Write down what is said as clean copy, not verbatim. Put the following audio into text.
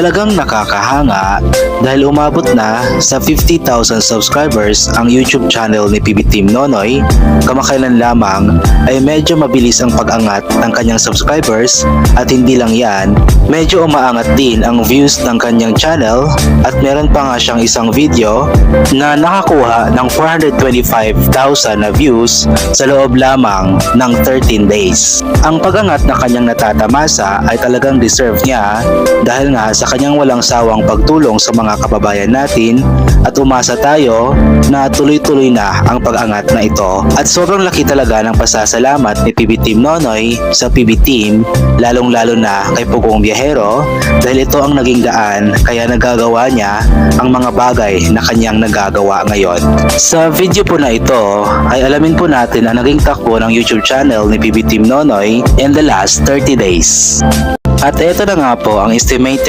Talagang nakakahanga dahil umabot na sa 50,000 subscribers ang YouTube channel ni PB Team Nonoy. Kamakailan lamang ay medyo mabilis ang pag-angat ng kanyang subscribers at hindi lang yan, medyo umaangat din ang views ng kanyang channel at meron pa nga siyang isang video na nakakuha ng 425,000 na views sa loob lamang ng 13 days. Ang pag-angat na kanyang natatamasa ay talagang deserve niya dahil nga sa kanyang walang sawang pagtulong sa mga kababayan natin at umasa tayo na tuloy-tuloy na ang pag-angat na ito. At sobrang laki talaga ng pasasalamat ni PB Team Nonoy sa PB Team, lalong-lalo na kay Pugong Biyahero dahil ito ang naging daan kaya nagagawa niya ang mga bagay na kanyang nagagawa ngayon. Sa video po na ito ay alamin po natin ang naging takbo ng YouTube channel ni PB Team Nonoy in the last 30 days. At ito na nga po ang estimated